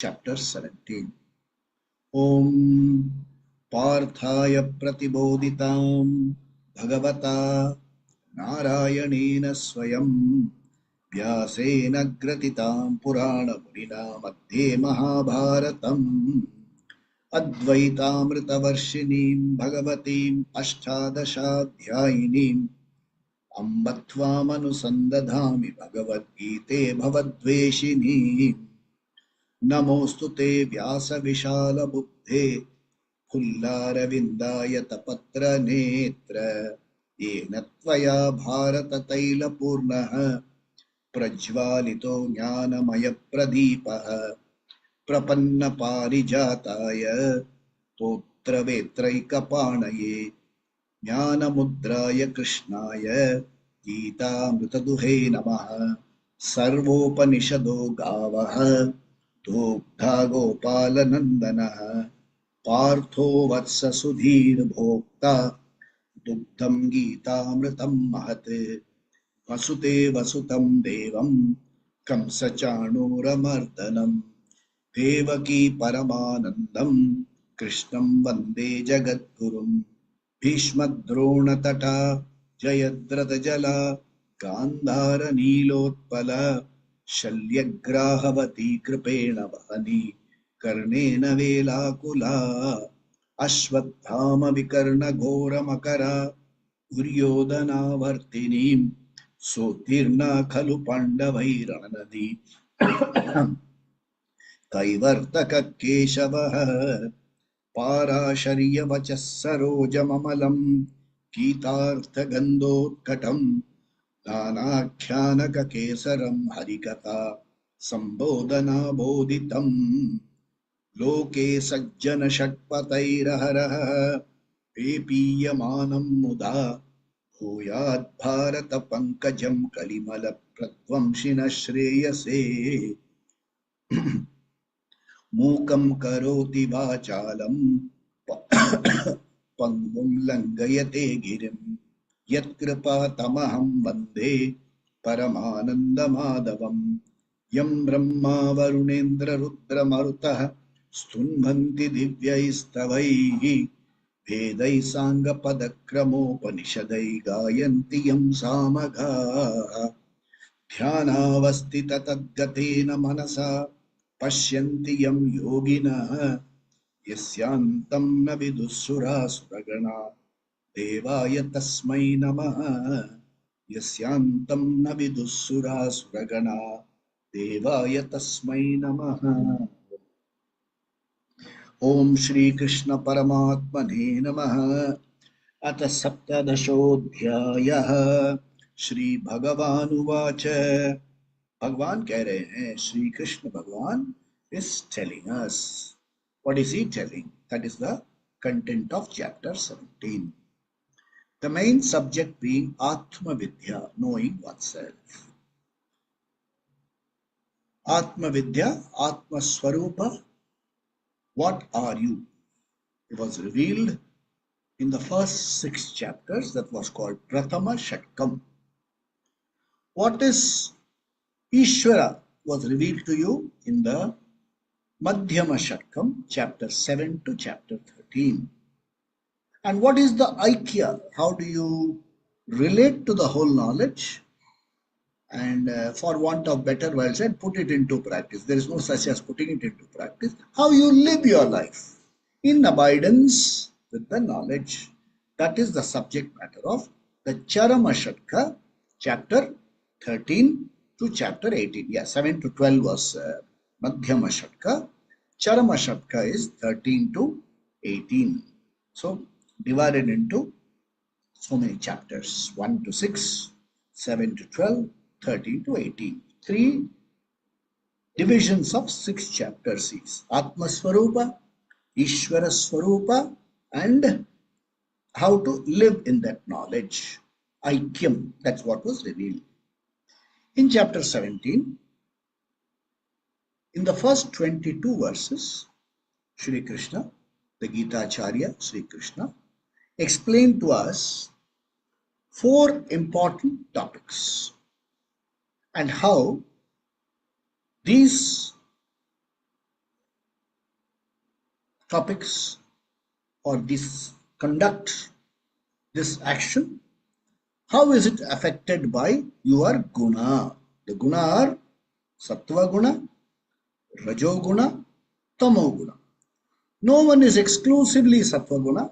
chapter 17. Om Parthaya Pratiboditam Bhagavata Narayanena Swayam Vyasena Gratitam Purana Munina Madhye Mahabharatam Advaitamritavarshinim Bhagavatim Ashtadashadhyayinim Ambatvamanusandathami Bhagavad Gite Bhavadveshinim नमोस्तुते व्यास विशाल बुद्धे फुल्लारविन्दायतपत्र नेत्र येन त्वया भारत तैल पूर्णः प्रज्वालितो ज्ञानमय प्रदीपः प्रपन्न पारिजाताय तोत्रवेत्रैकपाणये ज्ञानमुद्राय कृष्णाय गीतामृतदुहे नमः सर्वोपनिषदो गावः दुग्धा गोपालनन्दनः पार्थो वत्स सुधीर्भोक्ता दुग्धं गीतामृतं महत् वसुते वसुतं देवं कंसचाणूरमर्दनं देवकी परमानन्दं कृष्णं वन्दे जगद्गुरुं भीष्मद्रोणतटा जयद्रथजला गान्धारनीलोत्पल शल्यग्राहवती कृपेण वहनी कर्णेन वेलाकुला अश्वत्थाम विकर्णघोरमकरा दुर्योधनावर्तिनीं सोत्तीर्णा खलु पाण्डवैरणनदी कैवर्तककेशवः पाराशर्यवचः सरोजममलं गीतार्थगन्धोत्कटम् नानाख्यानककेसरं हरिकथा सम्बोधनाबोधितम् लोके सज्जनषट्पथैरहरः पेपीयमानं मुदा भूयाद्भारतपङ्कजं कलिमलप्रध्वंसिनः श्रेयसे मूकं करोति वाचालं पङ्गुं लङ्घयते गिरिं यत्कृपातमहं वन्दे परमानन्दमाधवम् यं ब्रह्मा वरुणेन्द्ररुद्रमरुतः स्तुन्वन्ति दिव्यैस्तवैः वेदैः साङ्गपदक्रमोपनिषदैः गायन्ति यं सामगाः ध्यानावस्थिततद्गतेन मनसा पश्यन्ति यं योगिनः यस्यान्तं न विदुःसुरासुरगणा देवाय तस्मै नमः यस्यान्तं न विदुःसुरासुरगणा देवाय तस्मै नमः। ओम श्री कृष्ण परमात्मने नमः। अथ सप्तदशोऽध्यायः। श्री भगवानुवाच। भगवान कह रहे हैं, श्री कृष्ण भगवान is telling us. What is he telling? That is the content of chapter 17. The main subject being Atma Vidya, knowing oneself. Atma Vidya, Atma Swarupa, what are you? It was revealed in the first 6 chapters, that was called Prathama Shatkam. What is Ishvara was revealed to you in the Madhyama Shatkam, chapter 7 to chapter 13. And what is the Aikya? How do you relate to the whole knowledge? And for want of better words said, put it into practice. There is no such as putting it into practice. How you live your life in abidance with the knowledge. That is the subject matter of the Charama Shatka, chapter 13 to chapter 18. Yeah, 7 to 12 was Madhyama Shatka. Charama Shatka is 13 to 18. So divided into so many chapters, 1 to 6, 7 to 12, 13 to 18. 3 divisions of 6 chapters is Atma Swarupa, Ishvara Swarupa, and how to live in that knowledge. Aikyam, that's what was revealed. In chapter 17, in the first 22 verses, Shri Krishna, the Gita Acharya, Shri Krishna, explained to us 4 important topics and how these topics or this conduct this action, how is it affected by your guna? The guna are sattva guna, rajo guna, tamo guna. No one is exclusively sattva guna,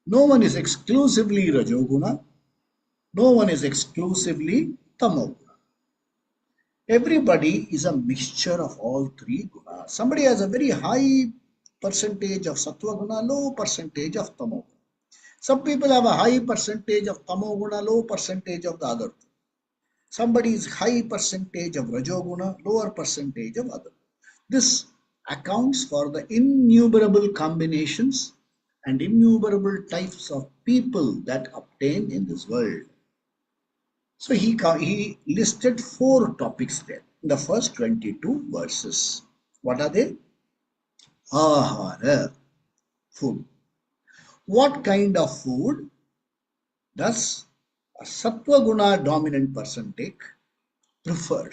no one is exclusively rajo guna, no one is exclusively tamo guna. Everybody is a mixture of all three gunas. Somebody has a very high percentage of sattva guna, low percentage of tamo guna. Some people have a high percentage of tamo guna, low percentage of the other. Somebody is high percentage of rajoguna, lower percentage of other. This accounts for the innumerable combinations and innumerable types of people that obtain in this world. So he listed 4 topics there in the first 22 verses. What are they? Ahara, food. What kind of food does a sattva guna dominant person prefer?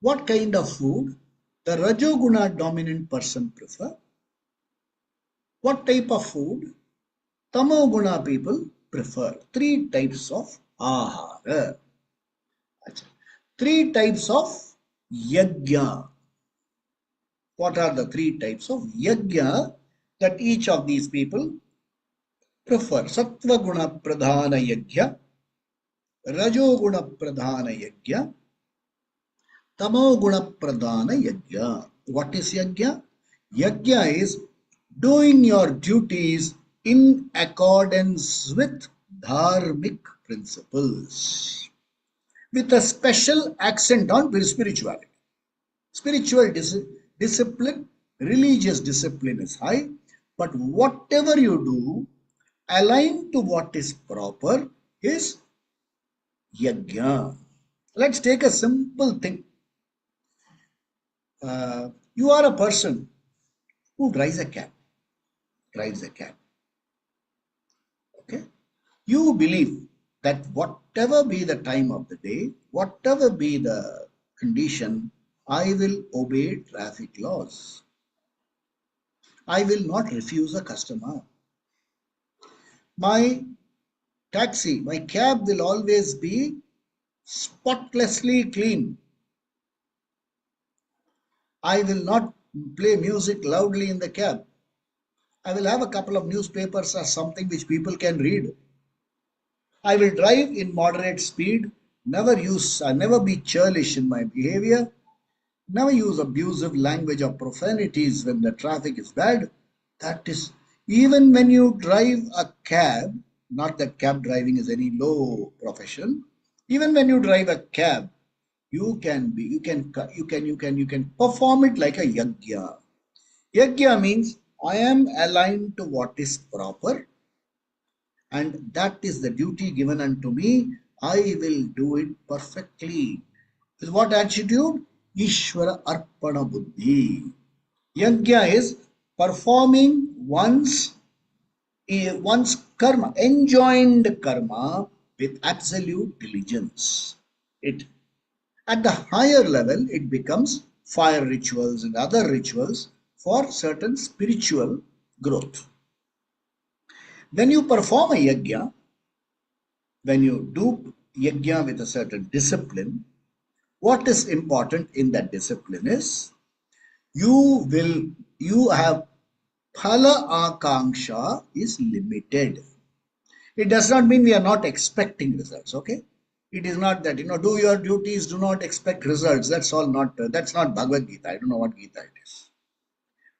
What kind of food the rajoguna dominant person prefer? What type of food tamoguna people prefer? 3 types of ahara. 3 types of yajna. What are the 3 types of yajna that each of these people prefer? Sattva guna pradhana yajna, rajoguna pradhana yajna, tamoguna pradhana yajna. What is yajna? Yajna is doing your duties in accordance with dharmic principles, with a special accent on spirituality. Spiritual discipline, religious discipline is high, but whatever you do, aligned to what is proper is yajna. Let's take a simple thing. You are a person who drives a cab. Okay? You believe that whatever be the time of the day, whatever be the condition, I will obey traffic laws. I will not refuse a customer. My taxi, my cab will always be spotlessly clean. I will not play music loudly in the cab. I will have a couple of newspapers or something which people can read. I will drive in moderate speed, never be churlish in my behavior, never use abusive language or profanities when the traffic is bad. That is, even when you drive a cab, not that cab driving is any low profession, even when you drive a cab, you can perform it like a yajna. Yajna means I am aligned to what is proper, and that is the duty given unto me. I will do it perfectly. With what attitude? Ishvara Arpana Buddhi. Yajna is performing one's karma, enjoined karma with absolute diligence. At the higher level, it becomes fire rituals and other rituals for certain spiritual growth. When you perform a yajna, when you do yajna with a certain discipline, what is important in that discipline is you have phala akanksha is limited. It does not mean we are not expecting results, okay? It is not that, do your duties, do not expect results. That's not Bhagavad Gita. I don't know what Gita it is.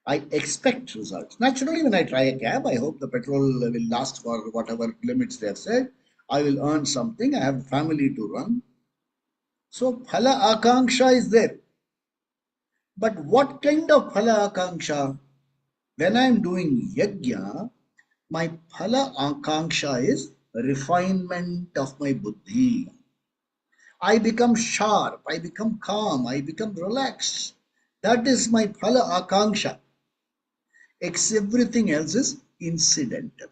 I expect results. Naturally, when I try a cab, I hope the petrol will last for whatever limits they have said. I will earn something. I have a family to run. So, phala akanksha is there. But what kind of phala akanksha? When I am doing yajna, my phala akanksha is refinement of my buddhi. I become sharp, I become calm, I become relaxed. That is my phala akanksha. Everything else is incidental.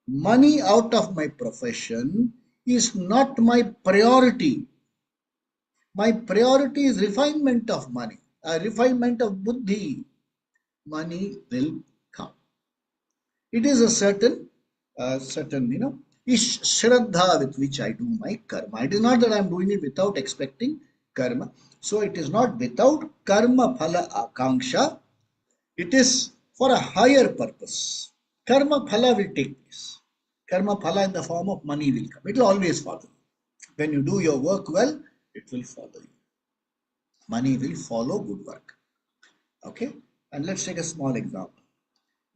Money out of my profession is not my priority. My priority is refinement of money, refinement of buddhi. money will come. It is a certain, shraddha with which I do my karma. It is not that I am doing it without expecting karma. So it is not without karma phala akanksha. It is for a higher purpose. Karma phala will take place. Karma phala in the form of money will come. It will always follow you. When you do your work well, it will follow you. Money will follow good work. Okay? And let's take a small example.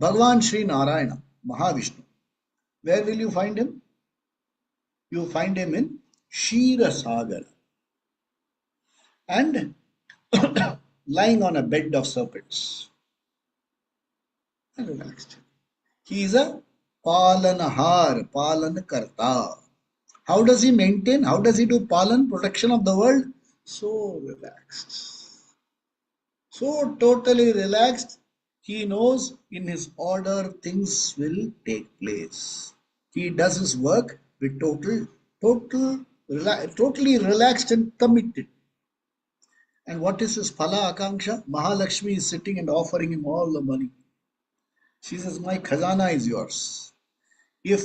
Bhagavan Sri Narayana, Mahavishnu. Where will you find him? You find him in Shira Sagar and lying on a bed of serpents and relaxed. He is a Palanahar, Palankarta. How does he maintain? How does he do Palan, protection of the world? So relaxed. So totally relaxed. He knows in his order things will take place. He does his work with totally relaxed and committed. And what is his phala akanksha? Mahalakshmi is sitting and offering him all the money. She says, my khazana is yours. If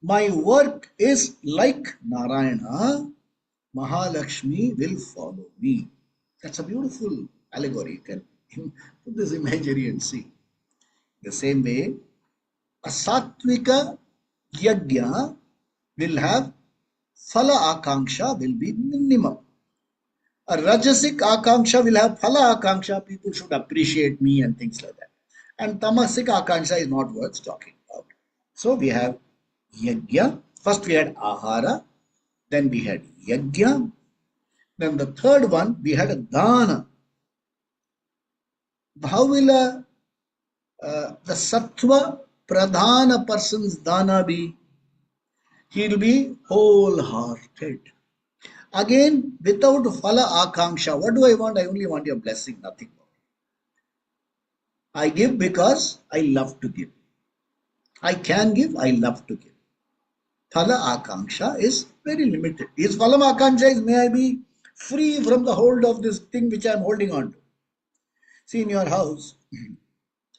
my work is like Narayana, Mahalakshmi will follow me. That's a beautiful allegory. You can put this imagery and see. The same way, a sattvika yajna will have phala akanksha will be minimum. A rajasic akanksha will have phala akanksha. People should appreciate me and things like that. And tamasic akanksha is not worth talking about. So we have yajna. First we had ahara. Then we had yajna. Then the third one we had a dana. How will the sattva pradhana person's dana be? He will be wholehearted. Again, without phala akanksha, what do I want? I only want your blessing, nothing more. I give because I love to give. I can give, I love to give. Phala akanksha is very limited. His phala akanksha is, may I be free from the hold of this thing which I am holding on to. See, in your house, in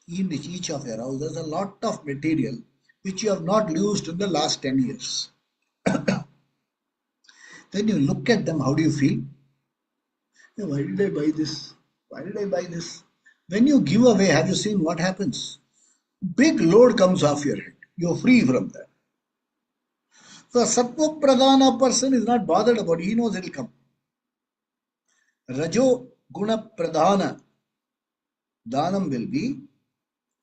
each of your house, there's a lot of material which you have not used in the last 10 years. When you look at them, how do you feel? Why did I buy this? Why did I buy this? When you give away, have you seen what happens? Big load comes off your head. You're free from that. So a sattva pradhana person is not bothered about it. He knows it will come. Rajo guna pradhana dhanam will be,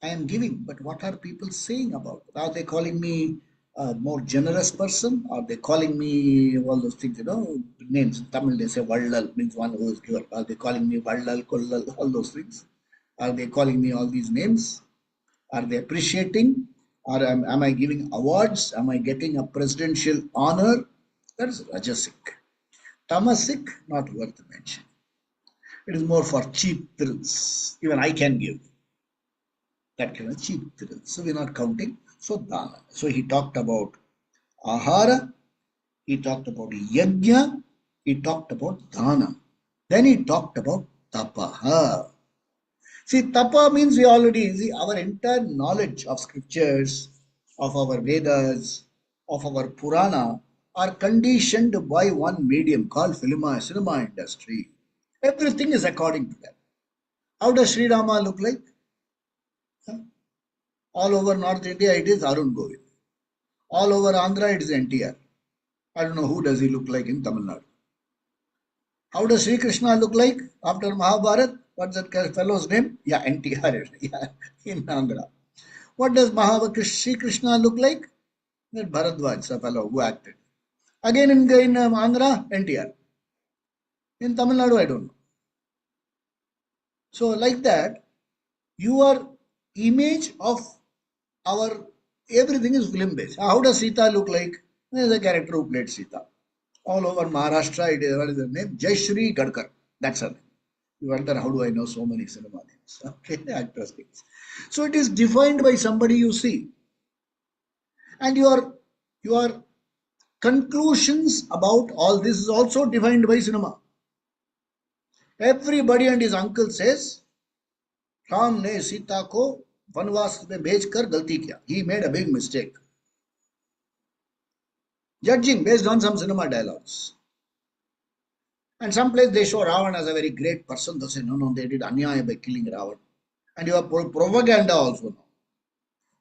I am giving, but what are people saying about it? Are they calling me a more generous person? Are they calling me all those things, names? In Tamil they say Vallal, means one who is giver. Are they calling me Vallal, Kollal, all those things? Are they calling me all these names? Are they appreciating? Or am I giving awards? Am I getting a presidential honor? That is Rajasic. Tamasic, not worth mentioning. It is more for cheap thrills. Even I can give that kind of cheap thrills. So we're not counting. So dana. So he talked about ahara, he talked about yajna, he talked about dana. Then he talked about tapaha. See, tapa means we already see our entire knowledge of scriptures, of our Vedas, of our Purana are conditioned by one medium called cinema industry. Everything is according to that. How does Sri Rama look like? All over North India, it is Arun Govind. All over Andhra, it is NTR. I don't know who does he look like in Tamil Nadu. How does Sri Krishna look like after Mahabharat? What's that fellow's name? Yeah, NTR. Yeah, in Andhra. What does Sri Krishna look like? That Bharadwaj, a fellow who acted. Again in Andhra, NTR. In Tamil Nadu, I don't know. So like that, your image of our everything is film based. How does Sita look like? There is a character who played Sita. All over Maharashtra, it is, what is her name? Jayashree Gadkar. That's her name. You wonder, how do I know so many cinema names? Okay, actress names. So it is defined by somebody you see. And your conclusions about all this is also defined by cinema. Everybody and his uncle says, Ram ने सीता को वनवास में भेजकर गलती किया. He made a big mistake. Judging based on some cinema dialogues. And some place they show Ravan as a very great person. They say, no, they did anyaya by killing Ravan. And you have propaganda also now.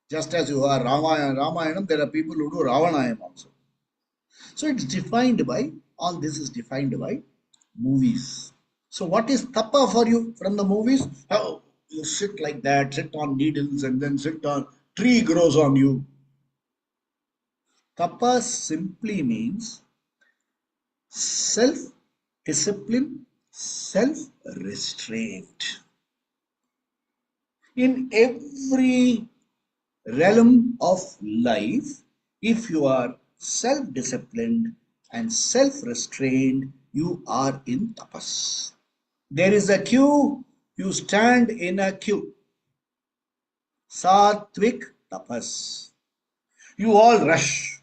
Just as you are Ramayanam, there are people who do Ravanayam also. So it's defined by, all this is defined by movies. So what is tapa for you from the movies? Oh, you sit like that, sit on needles and then sit on, tree grows on you. Tapa simply means self-discipline, self-restraint. In every realm of life, if you are self-disciplined and self-restrained, you are in tapas. There is a queue, you stand in a queue. Satvik tapas. You all rush.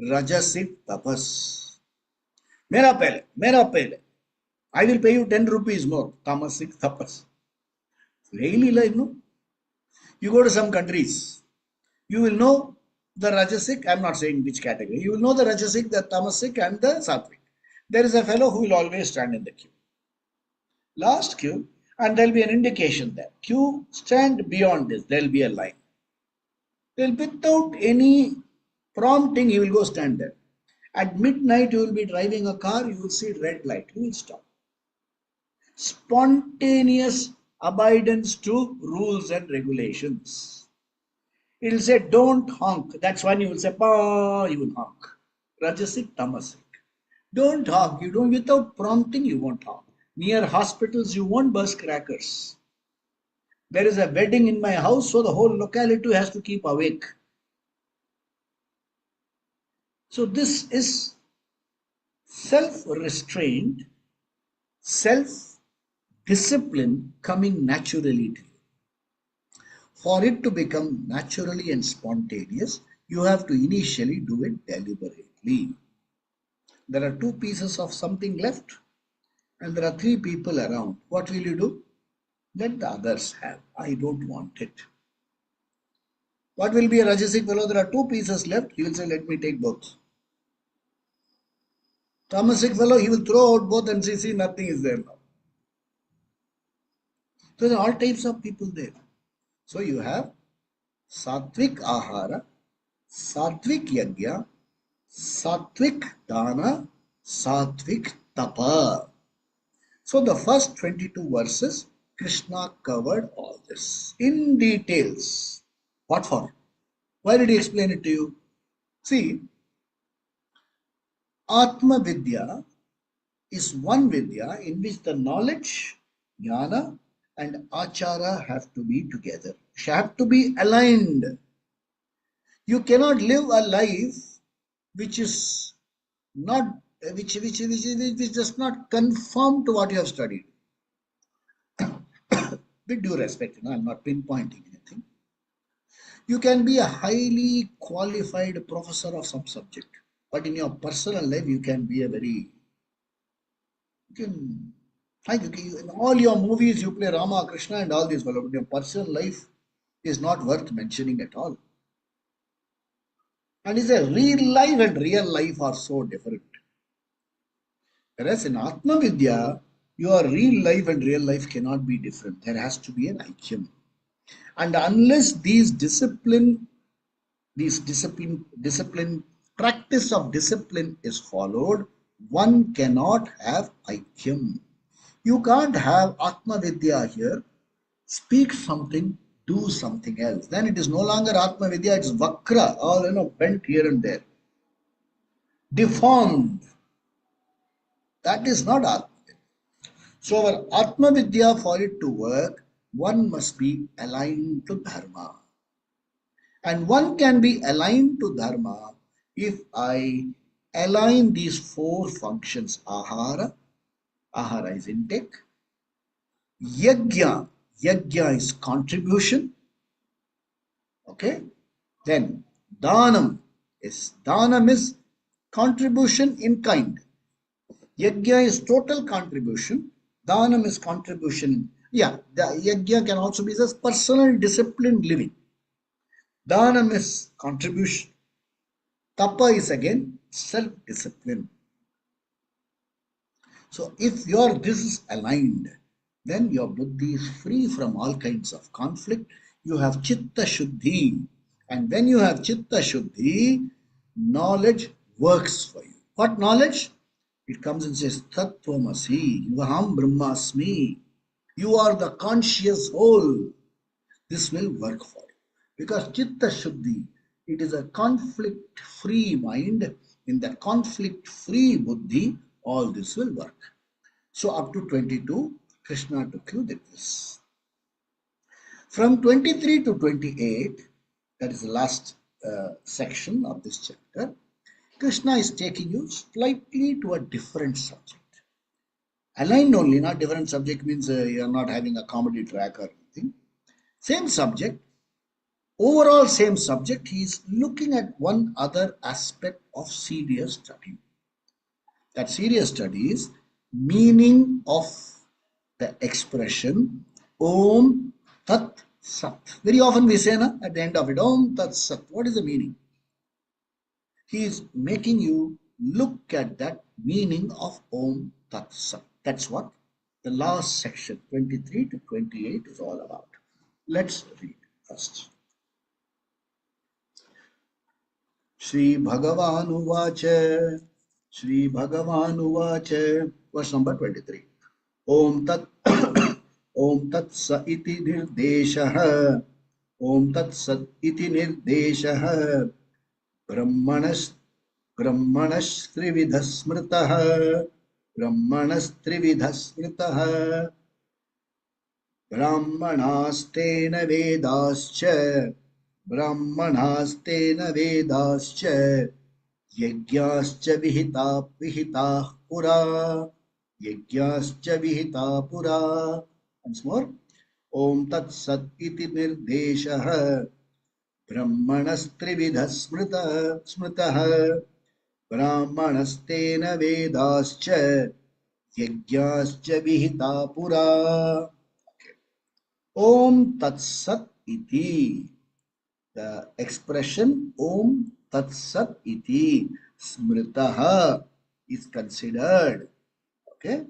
Rajasic tapas. Mera pele. I will pay you 10 rupees more. Tamasic tapas. Daily life, no? You go to some countries, you will know the Rajasic, I'm not saying which category, you will know the Rajasic, the Tamasic, and the Sattvic. There is a fellow who will always stand in the queue. Last queue, and there will be an indication there. Queue, stand beyond this, there will be a line. Without any prompting, he will go stand there. At midnight, you will be driving a car, you will see red light, you will stop. Spontaneous abidance to rules and regulations. It will say, don't honk. That's when you will say, pa, you will honk. Rajasic, tamasic. Don't honk. You don't, without prompting, you won't honk. Near hospitals, you won't burst crackers. There is a wedding in my house, so the whole locality has to keep awake. So this is self-restraint, self-discipline coming naturally to you. For it to become naturally and spontaneous, you have to initially do it deliberately. There are 2 pieces of something left and there are 3 people around. What will you do? Let the others have. I don't want it. What will be a Rajasic fellow? There are 2 pieces left. He will say, let me take both. Tamasic fellow, he will throw out both and see nothing is there now. So there are all types of people there. So you have Satvik Ahara, Satvik Yagya, Satvik Dana, Satvik Tapa. So the first 22 verses, Krishna covered all this in details. What for? Why did he explain it to you? See, Atma Vidya is one Vidya in which the knowledge, jnana and achara have to be together, have to be aligned. You cannot live a life which is not, which does not conform to what you have studied. With due respect, I'm not pinpointing anything. You can be a highly qualified professor of some subject, but in your personal life, you can be a very, in all your movies, you play Rama, Krishna, and all these, but your personal life is not worth mentioning at all. And it's a real life and real life are so different. Whereas in Atma Vidya, your real life and real life cannot be different. There has to be an aikyam. And unless practice of discipline is followed, one cannot have aikyam. You can't have Atma Vidya here, speak something, do something else. Then it is no longer Atma Vidya, it's Vakra, all bent here and there. Deformed. That is not Atma Vidya. So our Atma Vidya, for it to work, one must be aligned to Dharma. And one can be aligned to Dharma if I align these 4 functions. Ahara is intake. Yajna is contribution. Okay. Then Danam is contribution in kind. Yajna is total contribution. Danam is contribution. Yeah, the yajna can also be this personal disciplined living. Dhanam is contribution. Tapa is again self-discipline. So if your this is aligned, then your buddhi is free from all kinds of conflict. You have chitta shuddhi. And when you have chitta shuddhi, knowledge works for you. What knowledge? It comes and says, Tattvamasi, Yuham Brahmasmi. You are the conscious whole. This will work for you. Because chitta shuddhi, it is a conflict-free mind. In the conflict-free buddhi, all this will work. So up to 22, Krishna took you like this. From 23 to 28, that is the last section of this chapter, Krishna is taking you slightly to a different subject. Aligned only, not different subject means you are not having a comedy track or anything. Same subject, overall same subject, he is looking at one other aspect of serious study. That serious study is meaning of the expression Om Tat Sat. Very often we say na, at the end of it, Om Tat Sat. What is the meaning? He is making you look at that meaning of Om Tat Sat. That's what the last section, 23 to 28, is all about. Let's read first. Shri Bhagavan Uvacha, verse number 23. Om Tat Om Tat Sa iti nirdeshah. Om Tat Sat iti nirdeshah. Brahmanas Brahmanas Trividhasmritah. Brahmanas Trividhasmritah. Brahmanastena Vedascha. Brahmanastena Vedascha. Yagyascha Vihita Pura. Yagyascha Vihita Pura. Once more. Om Tat Sat iti nirdeshah. Brahmanastrividha smritah. Brahmanastena Vedascha. Yagyascha Vihita Pura. Om Tat Sat iti. The expression Om Tat Sat iti smritaha is considered, okay,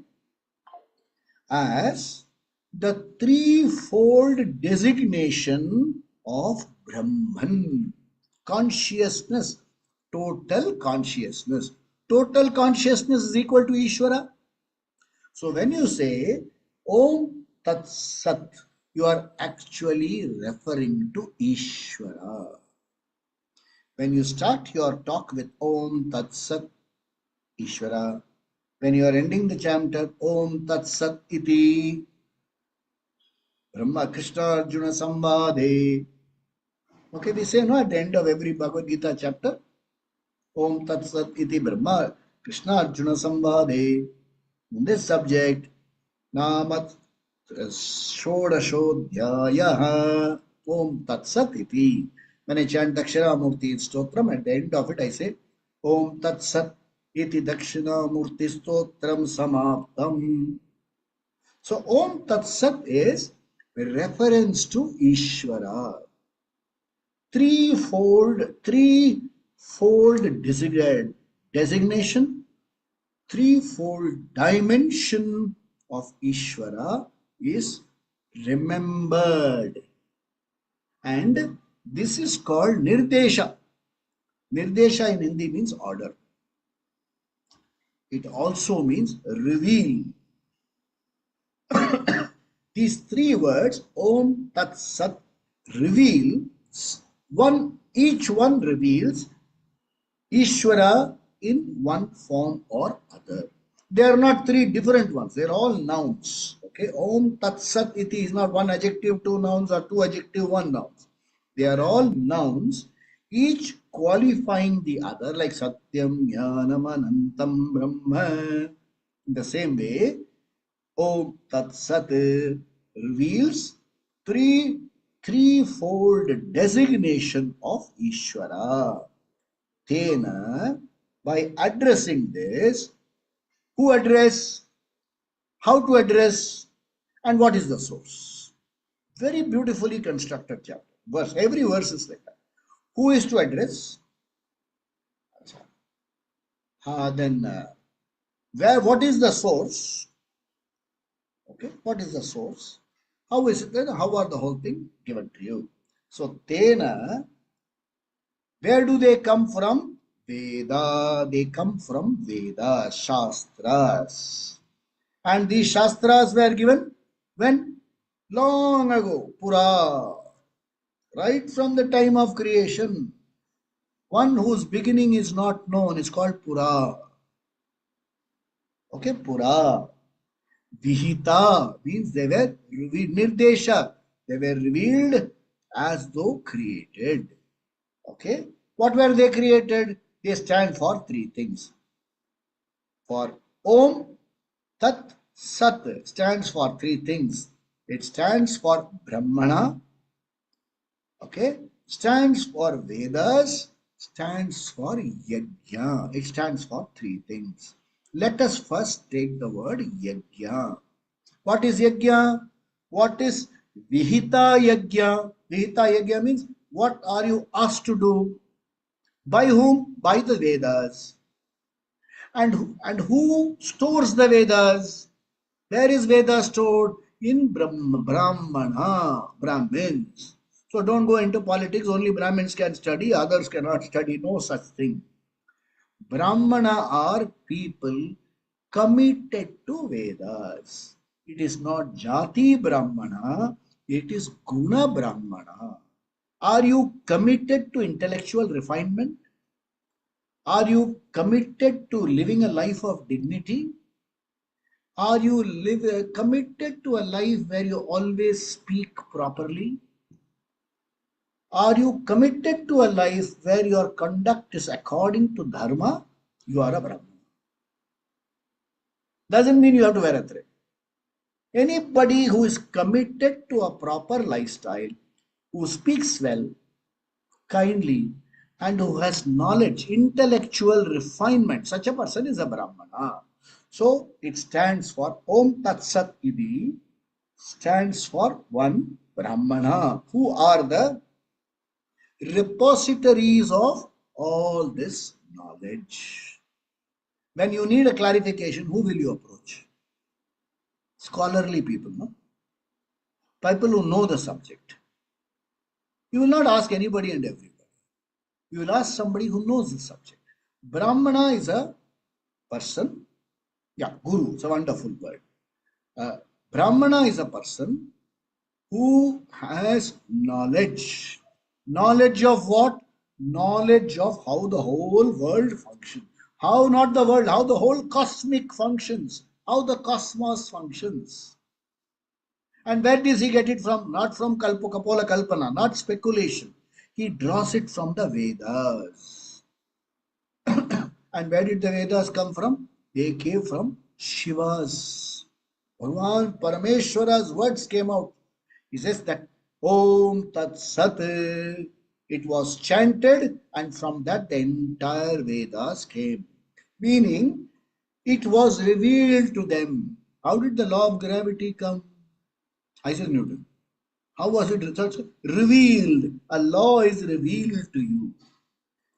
as the threefold designation of Brahman. Consciousness, total consciousness. Total consciousness is equal to Ishvara. So when you say Om Tat Sat, you are actually referring to Ishvara. When you start your talk with Om Tat Sat Ishvara, when you are ending the chapter Om Tat Sat iti Brahma Krishna Arjuna Samvade. Okay, we say no at the end of every Bhagavad Gita chapter, Om Tat Sat iti Brahma Krishna Arjuna Samvade. In this subject, Namat Shodashodhyayaha Om Tat Sat iti. When I chant Dakshina Murti Stotram, at the end of it I say Om Tat Sat iti Dakshina Murti Stotram Samaptam. So Om Tat Sat is a reference to Ishvara. Threefold designation, threefold dimension of Ishvara is remembered. And this is called Nirdesha. Nirdesha in Hindi means order. It also means reveal. These three words, Om Tat Sat, reveal each one reveals Ishvara in one form or other. They are not three different ones. They are all nouns. Okay. Om Tat Sat iti is not one adjective, two nouns, or two adjective, one nouns. They are all nouns, each qualifying the other, like Satyam, Jnanam, Anantam, Brahma. In the same way, Om Tat Sat reveals threefold designation of Ishvara. Tena, by addressing this, who address, how to address, And what is the source? Very beautifully constructed chapter. Verse, every verse is like that. Who is to address? Then what is the source? Okay, what is the source? How is it then? How are the whole thing given to you? So, Tena, where do they come from? Veda. They come from Veda, Shastras. And these Shastras were given when? Long ago, Pura. Right from the time of creation. One whose beginning is not known is called Pura. Okay, Pura. Vihita means they were revealed. Nirdesha, they were revealed as though created. Okay, what were they created? They stand for three things. For Om, Tat, Sat stands for three things. It stands for Brahmana, okay, stands for Vedas, stands for Yajna. It stands for three things. Let us first take the word Yajna. What is Yajna? What is Vihita Yajna? Vihita Yajna means what are you asked to do? By whom? By the Vedas. And who stores the Vedas? Where is Veda stored? In Brahmana, Brahmins. So don't go into politics. Only Brahmins can study, others cannot study. No such thing. Brahmana are people committed to Vedas. It is not Jati Brahmana, it is Guna Brahmana. Are you committed to intellectual refinement? Are you committed to living a life of dignity? Are you committed to a life where you always speak properly? Are you committed to a life where your conduct is according to Dharma? You are a Brahman. Doesn't mean you have to wear a thread. Anybody who is committed to a proper lifestyle, who speaks well, kindly, and who has knowledge, intellectual refinement, such a person is a Brahmana. So it stands for Om Tat Sat Iti, stands for one Brahmana, who are the repositories of all this knowledge. When you need a clarification, who will you approach? Scholarly people, no? People who know the subject. You will not ask anybody and everybody. You will ask somebody who knows the subject. Brahmana is a person. Yeah, Guru, it's a wonderful word. Brahmana is a person who has knowledge. Knowledge of what? Knowledge of how the whole world functions. How not the world, how the whole cosmic functions, how the cosmos functions. And where does he get it from? Not from Kapola Kalpana, not speculation. He draws it from the Vedas. And where did the Vedas come from? They came from Shiva's. Bhagavan Parameshwara's words came out. He says that Om Tat Sat. It was chanted, and from that the entire Vedas came. Meaning, it was revealed to them. How did the law of gravity come? Isaac Newton. How was it researched? Revealed. A law is revealed to you.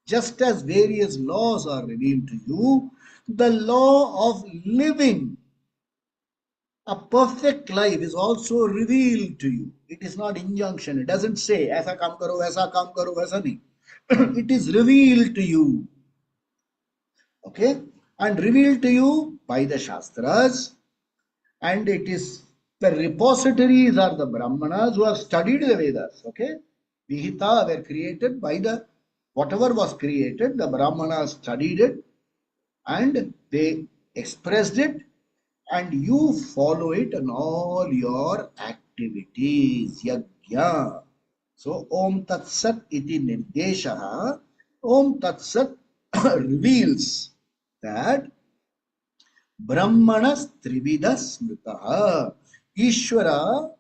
Just as various laws are revealed to you, the law of living a perfect life is also revealed to you. It is not injunction. It doesn't say, aisa kaam karo, waisa nahi. It is revealed to you. Okay? And revealed to you by the Shastras. And it is the repositories are the Brahmanas who have studied the Vedas. Okay? Vihita were created by the, whatever was created, the Brahmanas studied it and they expressed it, and you follow it in all your activities. Yajna. So, Om Tat Sat iti Nirdeshaha. Om Tat Sat reveals that Brahmanas Trivida Smritaha. Ishvara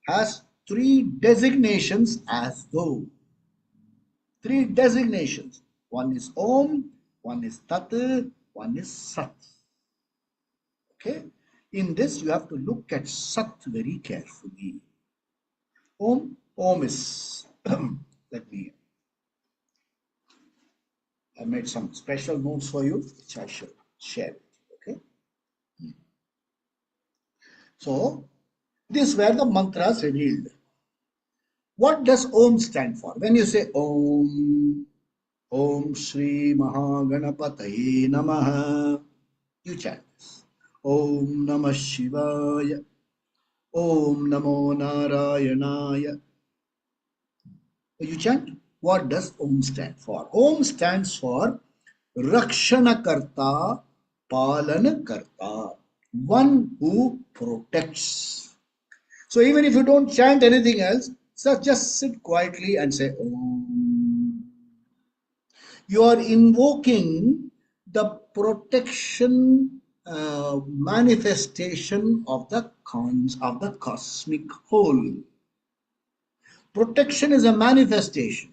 has three designations as though. Three designations. One is Om, one is Tat, one is Sat. Okay? In this, you have to look at Sat very carefully. Om is, let me, I made some special notes for you, which I shall share with you, okay? So, this were the mantras revealed. What does Om stand for? When you say Om, Om Shri Mahaganapataye Namaha, you chant this. Om Namah Shivaya, Om Namo Narayanaya. You chant. What does Om stand for? Om stands for Rakshanakarta, Palanakarta, one who protects. So even if you don't chant anything else, so just sit quietly and say Om. You are invoking the protection manifestation of the cosmic whole. Protection is a manifestation,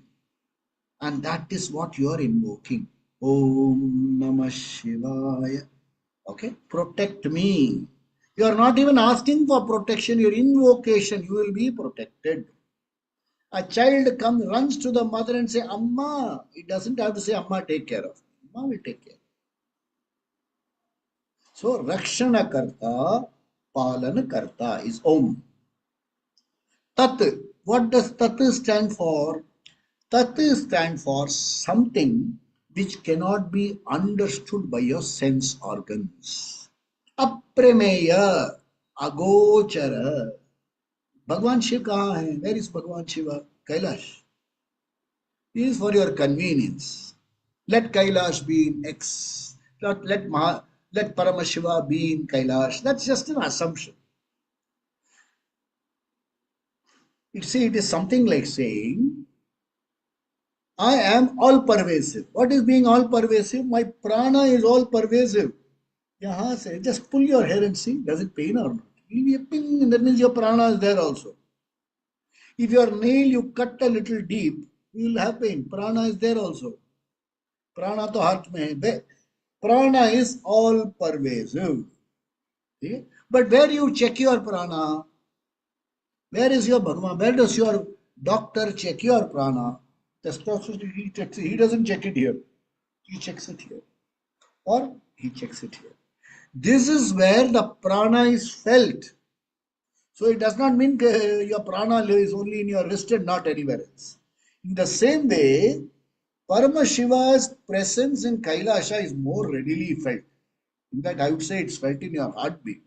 and that is what you are invoking. Om Namah Shivaya. Okay, protect me. You are not even asking for protection, your invocation, you will be protected. A child runs to the mother and say, Amma. It doesn't have to say, Amma, take care of me. Amma will take care. So, Rakshana Karta, Palana Karta is Om. Tat. What does Tat stand for? Tat stands for something which cannot be understood by your sense organs. Aprameya, Agochara. Bhagwan Shiv kahan hai? Where is Bhagwan Shiva? Kailash. It is for your convenience. Let Kailash be in X. Let Paramashiva be in Kailash. That's just an assumption. It is something like saying, I am all pervasive. What is being all pervasive? My prana is all pervasive. Yahan se, just pull your hair and see, does it pain or not? It will be a ping, that means your prana is there also. If your nail you cut a little deep, you will have pain. Prana is there also. Prana to heart mein hai. Prana is all pervasive. Okay? But where you check your prana? Where is your Bhagwan? Where does your doctor check your prana? He doesn't check it here. He checks it here. Or he checks it here. This is where the prana is felt. So it does not mean your prana is only in your wrist and not anywhere else. In the same way, Paramashiva's presence in Kailasha is more readily felt. In fact, I would say it's felt in your heartbeat.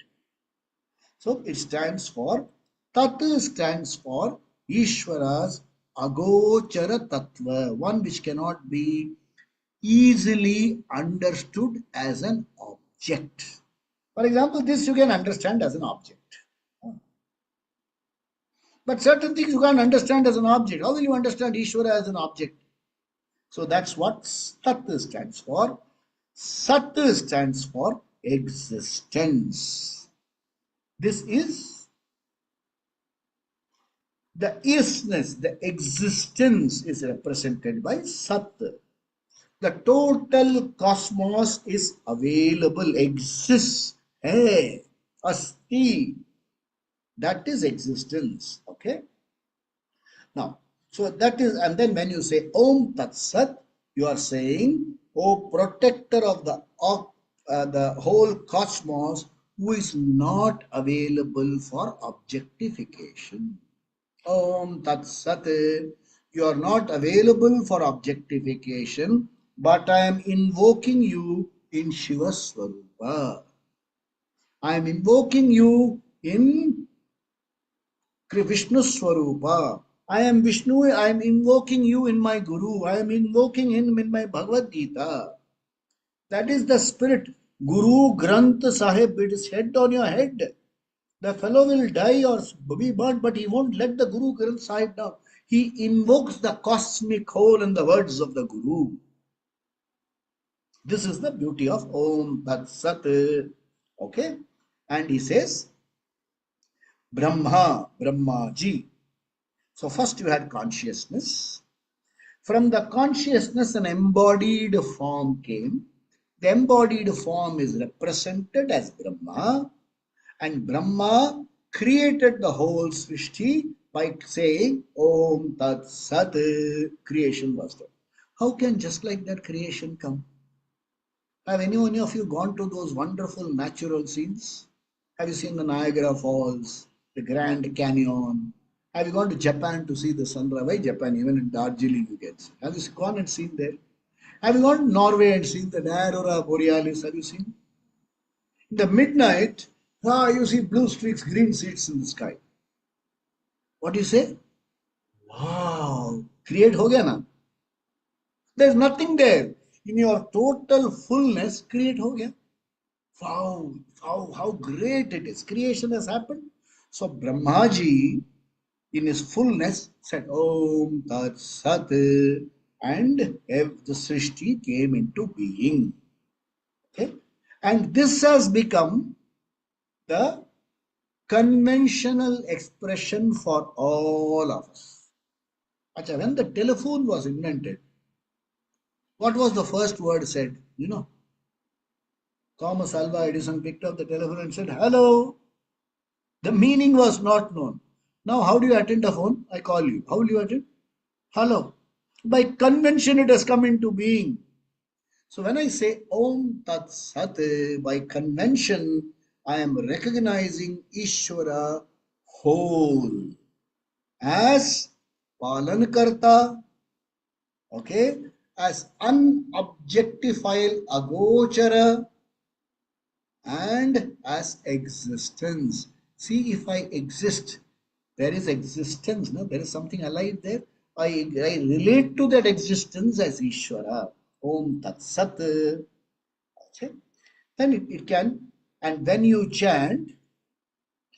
So it stands for, Tat stands for Ishvara's Agochara Tattva, one which cannot be easily understood as an object. For example, this you can understand as an object. But certain things you can't understand as an object. How will you understand Ishvara as an object? So that's what Sat stands for. Sat stands for existence. This is the isness, the existence is represented by Sat. The total cosmos is available, exists. Hey, asti. That is existence. Okay. Now, so that is, and then when you say Om Tat Sat, you are saying, O protector of the whole cosmos, who is not available for objectification. Om Tat Sat, you are not available for objectification, but I am invoking you in Shiva Swarupa. I am invoking you in Vishnu Swarupa. I am Vishnu, I am invoking you in my Guru, I am invoking him in my Bhagavad Gita. That is the spirit. Guru Granth Sahib, it is head on your head. The fellow will die or be burnt, but he won't let the Guru Granth Sahib down. He invokes the cosmic whole in the words of the Guru. This is the beauty of Om Tat Sat. Okay? And he says, Brahma Ji. So first you had consciousness. From the consciousness, an embodied form came. The embodied form is represented as Brahma. And Brahma created the whole Srishti by saying Om Tat Sat. Creation was done. How can just like that creation come? Have any one of you gone to those wonderful natural scenes? Have you seen the Niagara Falls, the Grand Canyon? Have you gone to Japan to see the sunrise? Why Japan? Even in Darjeeling you can see. Have you gone and seen there? Have you gone to Norway and seen the Aurora Borealis? Have you seen? In the midnight, you see blue streaks, green seats in the sky. What do you say? Wow! Create ho gaya na? There's nothing there. In your total fullness, create ho gaya. Wow, how great it is. Creation has happened. So Brahmaji, in his fullness, said Om Tat Sat, and the Srishti came into being. Okay? And this has become the conventional expression for all of us. Acha, when the telephone was invented, what was the first word said? You know, Thomas Alva Edison picked up the telephone and said, Hello. The meaning was not known. Now, how do you attend a phone? I call you. How will you attend? Hello. By convention, it has come into being. So, when I say Om Tat Sat, by convention, I am recognizing Ishvara whole as Palankarta, okay, as unobjectified Agochara, and as existence. See, if I exist, there is existence, no? There is something alive there. I relate to that existence as Ishvara. Om Tat Sat. Okay. Then it can, and when you chant,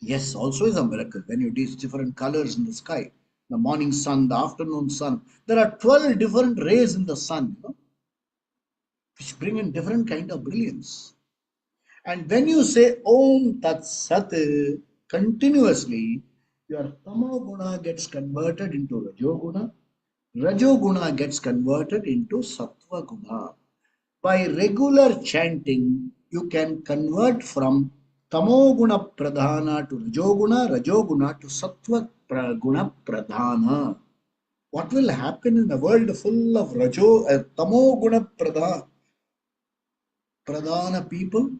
yes, also is a miracle. When you see different colors in the sky, the morning sun, the afternoon sun, there are 12 different rays in the sun, which bring in different kind of brilliance. And when you say Om Tat Sat continuously, your Tamo Guna gets converted into Rajo Guna. Rajo Guna gets converted into Sattva Guna. By regular chanting, you can convert from Tamo Guna Pradhana to Rajo Guna to Sattva Guna Pradhana. What will happen in a world full of Tamo Guna Pradhana people?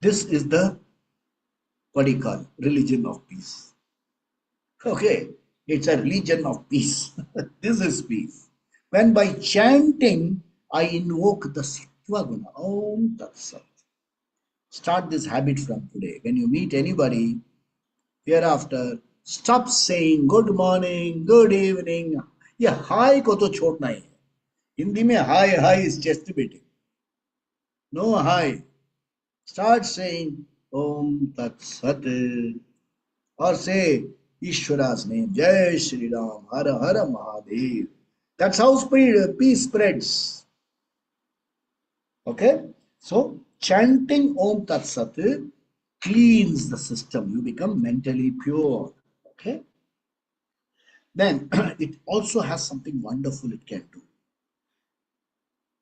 This is the, what do you call, religion of peace. Okay, it's a religion of peace. This is peace. When by chanting, I invoke the Sattva Guna. Om Tat Sat. Start this habit from today. When you meet anybody, hereafter, stop saying good morning, good evening. Yeah, hi ko to chhodna hai. Hindi mein hi is chest beating. No hi. Start saying Om Tat Sat. Or say Ishvara's name, Jai Shri Ram, Hara Hara Mahadev. That's how peace spreads. Okay? So, chanting Om Tat Sat cleans the system. You become mentally pure. Okay? Then, it also has something wonderful it can do.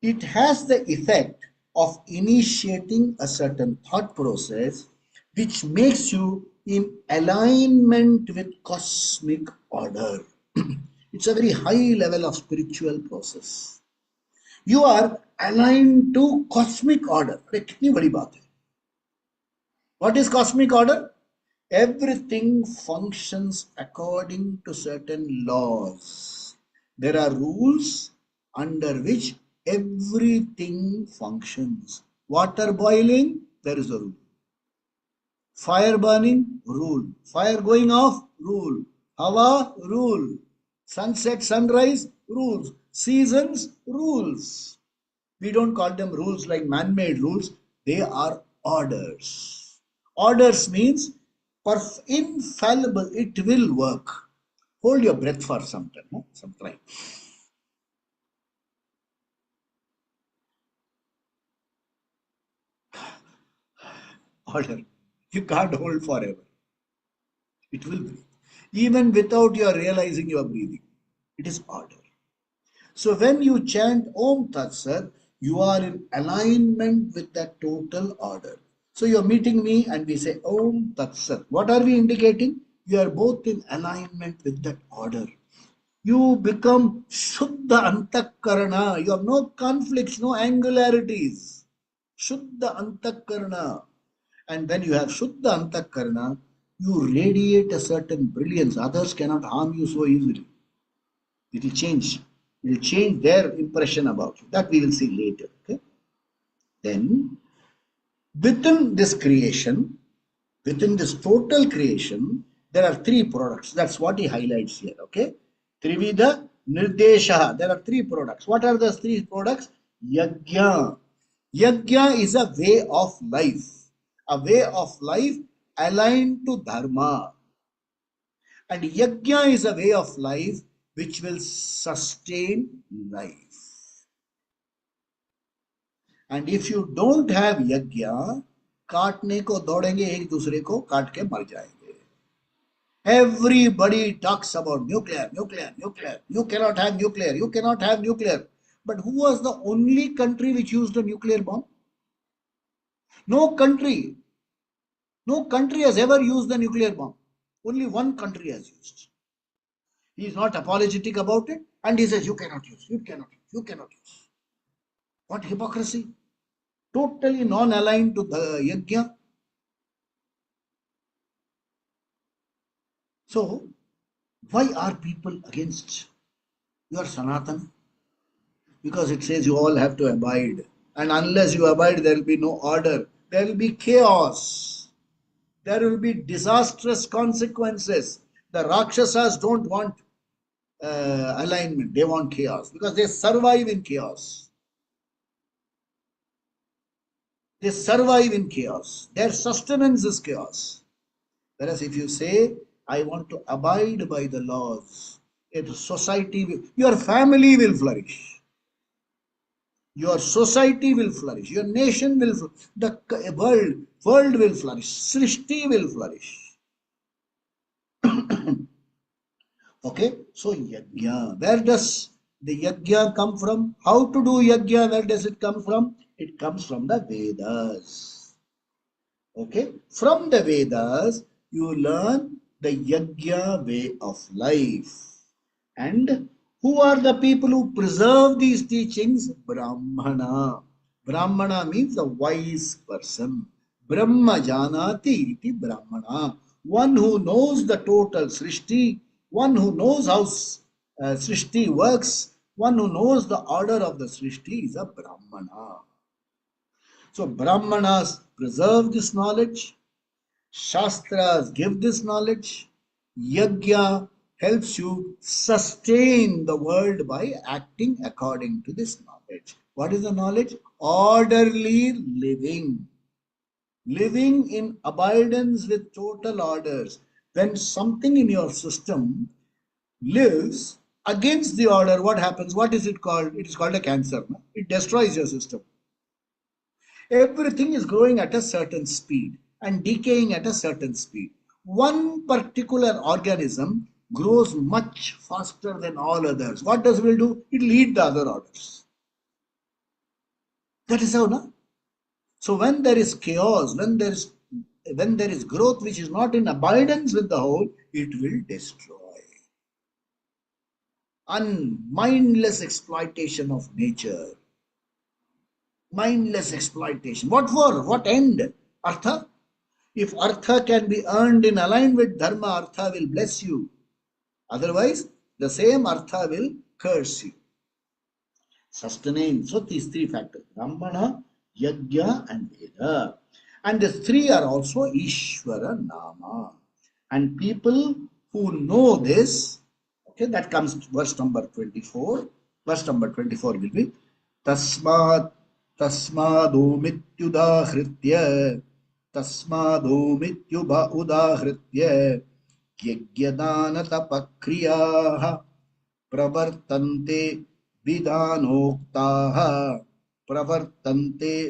It has the effect of initiating a certain thought process which makes you in alignment with cosmic order. It's a very high level of spiritual process. You are aligned to cosmic order. अरे कितनी बड़ी बात है. What is cosmic order? Everything functions according to certain laws. There are rules under which everything functions. Water boiling, there is a rule. Fire burning, rule. Fire going off, rule. Hawa, rule. Sunset, sunrise, rules. Seasons, rules. We don't call them rules like man-made rules. They are orders. Orders means infallible. It will work. Hold your breath for some time. Some time. Order. You can't hold forever. It will breathe. Even without your realizing you are breathing. It is order. So when you chant Om Tat Sat, you are in alignment with that total order. So you are meeting me and we say Om Tat Sat. What are we indicating? We are both in alignment with that order. You become Shuddha Antakarana. You have no conflicts, no angularities. Shuddha Antakarana. And when you have Shuddha Antakarana, you radiate a certain brilliance. Others cannot harm you so easily. It will change. It will change their impression about you. That we will see later. Okay? Then, within this creation, within this total creation, there are three products. That's what he highlights here. Okay? Trivida Nirdesha. There are three products. What are those three products? Yajna. Yajna is a way of life. A way of life aligned to Dharma. And Yajna is a way of life which will sustain life. And if you don't have Yajna, काटने को दौड़ेंगे एक दूसरे को काट के मर जाएंगे. Everybody talks about nuclear, nuclear, nuclear. You cannot have nuclear. You cannot have nuclear. But who was the only country which used a nuclear bomb? No country. No country has ever used the nuclear bomb. Only one country has used. He is not apologetic about it, and he says, you cannot use, you cannot use, you cannot use. What hypocrisy! Totally non-aligned to the yajna. So, why are people against your Sanatana? Because it says you all have to abide. And unless you abide, there will be no order. There will be chaos. There will be disastrous consequences. The Rakshasas don't want alignment. They want chaos because they survive in chaos. They survive in chaos. Their sustenance is chaos. Whereas if you say, I want to abide by the laws, society, your family will flourish. Your society will flourish. Your nation will flourish. The world will flourish. Srishti will flourish. Okay, so yajna. Where does the yajna come from? How to do yajna? Where does it come from? It comes from the Vedas. Okay, from the Vedas, you learn the yajna way of life. And who are the people who preserve these teachings? Brahmana. Brahmana means a wise person. Brahma janati iti Brahmana. One who knows the total Srishti, one who knows how Srishti works, one who knows the order of the Srishti is a Brahmana. So Brahmanas preserve this knowledge, Shastras give this knowledge, Yajna helps you sustain the world by acting according to this knowledge. What is the knowledge? Orderly living. Living in abundance with total orders. When something in your system lives against the order, what happens? What is it called? It is called a cancer. No? It destroys your system. Everything is growing at a certain speed and decaying at a certain speed. One particular organism grows much faster than all others. What does it will do? It will eat the other orders. That is how, no? So when there is chaos, when there is growth which is not in abundance with the whole, it will destroy. Mindless exploitation of nature. Mindless exploitation. What for? What end? Artha? If Artha can be earned in alignment with Dharma, Artha will bless you. Otherwise, the same Artha will curse you. Sustenance. So these three factors. Brahmana, Yajna and Veda. And the three are also Ishvara Nama. And people who know this, okay, that comes verse number 24. Verse number 24 will be Tasmad Tasmadomityudahritya Tasmadomityuba udahritya Yajnanatapakriyaha Pravartante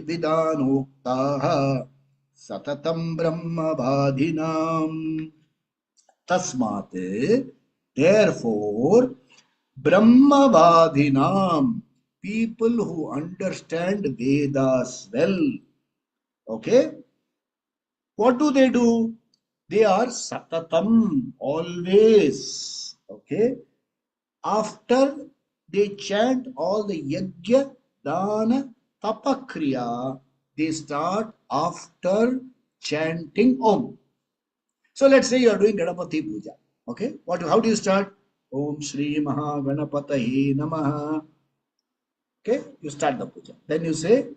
Vidhanoktaha Satatam Brahma Vadhinam. Tasmat, therefore, Brahmavadhinam, people who understand Vedas well, okay, What do? They are satatam, always. Okay. After they chant all the yajna, dana, tapakriya, they start after chanting Om. So let's say you are doing Ganapati Puja. Okay. How do you start? Om Shri Maha Ganapatahi Namaha. Okay, you start the puja. Then you say,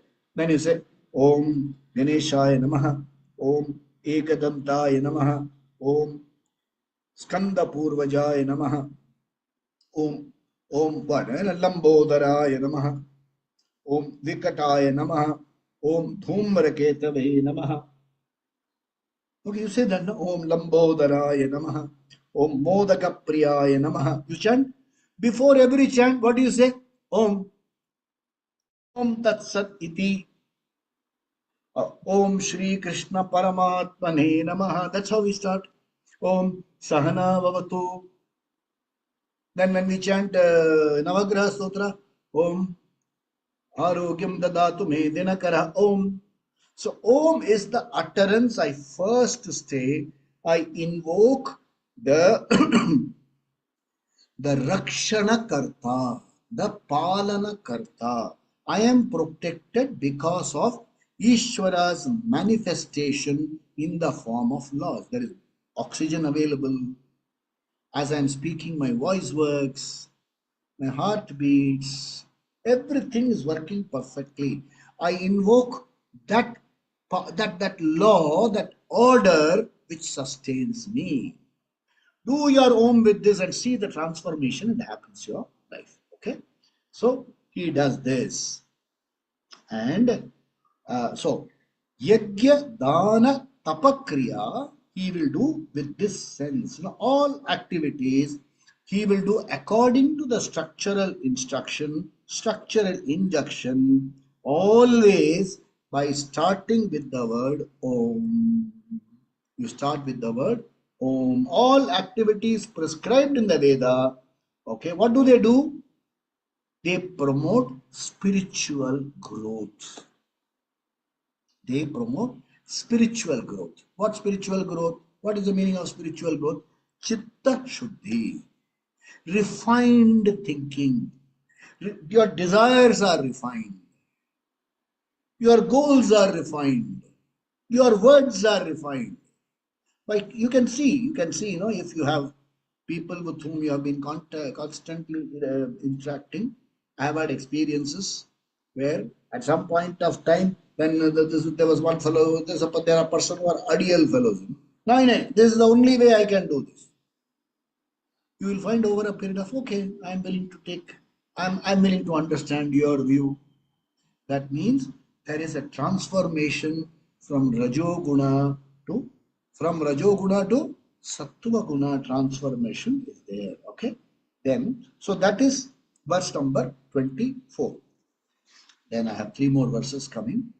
Om Ganeshaya Namaha, Om Ekadantaya Namaha, Om Skanda Purvajaya Namaha, Om what? Lambodharaya Namaha, Om Vikataya Namaha, Om Dhumraketave Namaha. Okay, you say that, no? Om Lambodharaya Namaha, Om Modakapriyaya Namaha. You chant. Before every chant, what do you say? Om Tat Sat Iti. Om Shri Krishna Paramatmane Namaha. That's how we start. Om Sahana Vavatu. Then when we chant Navagraha Stotra, Om Arogyam Dadatu Me Dinakara Om. So Om is the utterance I first say. I invoke the the Rakshana Karta, the Palana Karta. I am protected because of Ishvara's manifestation in the form of laws. There is oxygen available. As I am speaking, my voice works, my heart beats, everything is working perfectly. I invoke that, that law, that order which sustains me. Do your own with this and see the transformation that happens in your life. Okay, so he does this, and so yajna dana tapakriya he will do with this sense. You know, all activities he will do according to the structural instruction, structural injunction, always by starting with the word Om. You start with the word Om. All activities prescribed in the Veda, okay, what do? They promote spiritual growth. They promote spiritual growth. What spiritual growth? What is the meaning of spiritual growth? Chitta Shuddhi, refined thinking. Your desires are refined. Your goals are refined. Your words are refined. Like you can see, you know, if you have people with whom you have been constantly interacting. I have had experiences where at some point of time, when there was one fellow, there are person who are ideal fellows. No, no, this is the only way I can do this. You will find over a period of, okay, I'm willing to take, I'm willing to understand your view. That means there is a transformation from Rajoguna to Sattva Guna transformation is there. Okay. Then, so that is verse number 24. Then I have three more verses coming.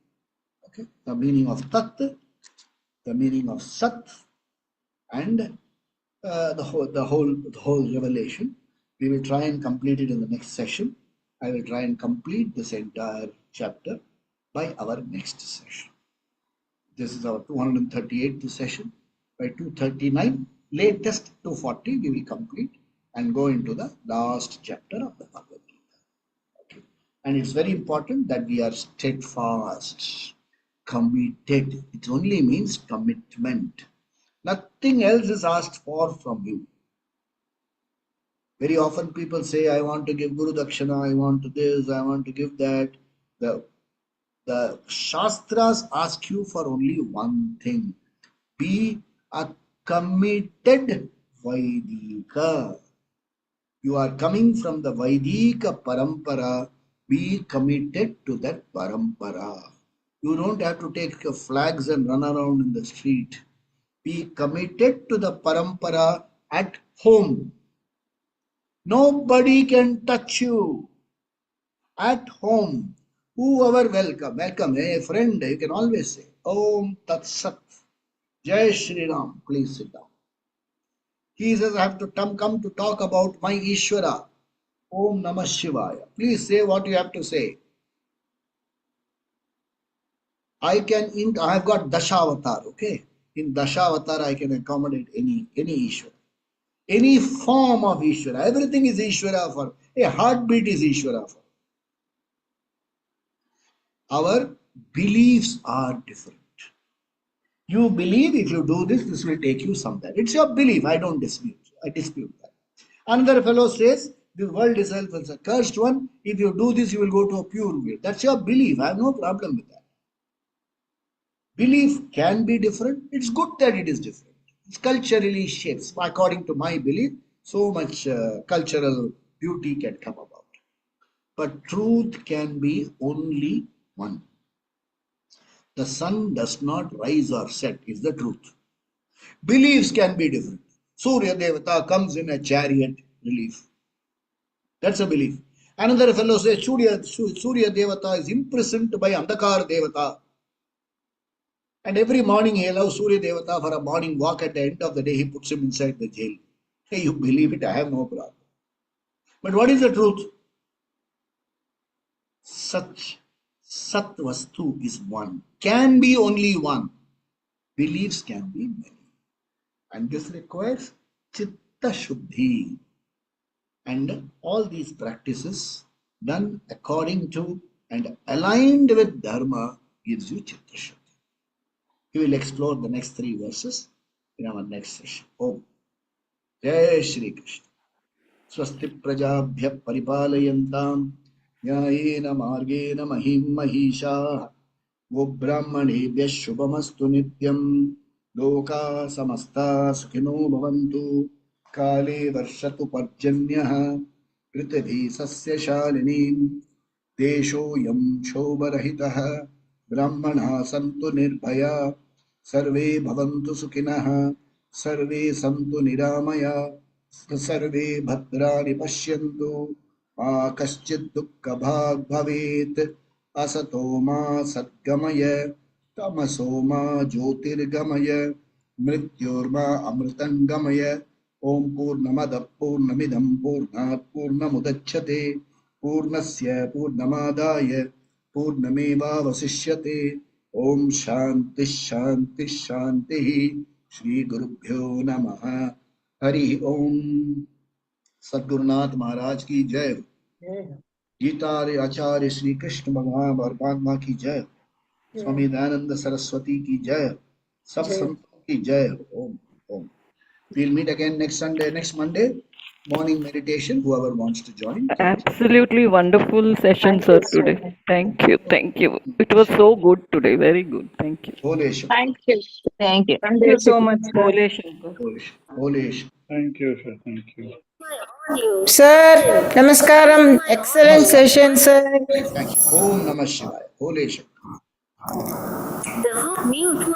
Okay. The meaning of Tat, the meaning of Sat, and the whole revelation. We will try and complete it in the next session. I will try and complete this entire chapter by our next session. This is our 238th session. By 239, latest 240, we will complete and go into the last chapter of the Bhagavad Gita. Okay. And it's very important that we are steadfast, committed. It only means commitment. Nothing else is asked for from you. Very often people say, I want to give Guru Dakshana, I want to this, I want to give that. The Shastras ask you for only one thing. Be a committed Vaidika. You are coming from the Vaidika Parampara. Be committed to that Parampara. You don't have to take flags and run around in the street. Be committed to the Parampara at home. Nobody can touch you. At home, whoever welcome, a friend, you can always say, Om Tat Sat, Jai Shri Ram, please sit down. He says, I have to come to talk about my Ishvara. Om Namah Shivaya. Please say what you have to say. I have got Dashavatar, okay? In Dashavatara, I can accommodate any Ishvara. Any form of Ishvara. Everything is Ishvara for. A heartbeat is Ishvara for. Our beliefs are different. You believe if you do this, this will take you somewhere. It's your belief. I don't dispute. I dispute that. Another fellow says, the world itself is a cursed one. If you do this, you will go to a pure world. That's your belief. I have no problem with that. Belief can be different. It's good that it is different. It's culturally shaped. According to my belief, so much cultural beauty can come about. But truth can be only one. The sun does not rise or set, is the truth. Beliefs can be different. Surya Devata comes in a chariot relief. That's a belief. Another fellow says Surya Devata is imprisoned by Andhakar Devata. And every morning he allows Surya Devata for a morning walk. At the end of the day, he puts him inside the jail. Hey, you believe it? I have no problem. But what is the truth? Sat Vastu is one. Can be only one. Beliefs can be many. And this requires Chitta Shuddhi. And all these practices done according to and aligned with Dharma gives you Chitta Shuddhi. We will explore the next 3 verses in our next session. Om. Jai Shri Krishna. Swasti prajabhya paripalayantam nyayena margena mahim mahisha gobrahmanebhya shubhamastu nityam loka samasta sukhino bhavantu kale varshatu parjanyah prithvi sasya shalinim desho yam shobharahitah brahmana santu nirbhaya sarve bhavantu sukhinah sarve santu niramaya सर्वे भद्राणि पश्यन्तु मा कश्चित् दुःखभाग् भवेत् असतो मा सद्गमय तमसो मा ज्योतिर्गमय मृत्योर्मा अमृतङ्गमय ॐ पूर्णमदः पूर्णमिदं पूर्णात् पूर्णमुदच्यते पूर्णस्य पूर्णमादाय पूर्णमेवावशिष्यते ॐ शान्तिः शान्तिः शान्तिः श्रीगुरुभ्यो नमः हरि ओम। सद्गुरुनाथ महाराज की जय। गीता आचार्य श्री कृष्ण भगवान परमात्मा की जय। स्वामी दयानंद सरस्वती की जय। सब संतों की जय। Om Om. We'll meet again next Sunday, next Monday morning meditation. Whoever wants to join. Absolutely wonderful session, sir, today. Thank you. Thank you. It was so good today. Very good. Thank you. Bole Shankar. Thank you. Thank you. Thank you so much, sir. Bole Shankar. Bole Shankar. Thank you, sir. Thank you. Sir, namaskaram. Excellent session, sir. Thank you. Om Namah Shivaya. Bole Shankar. Mute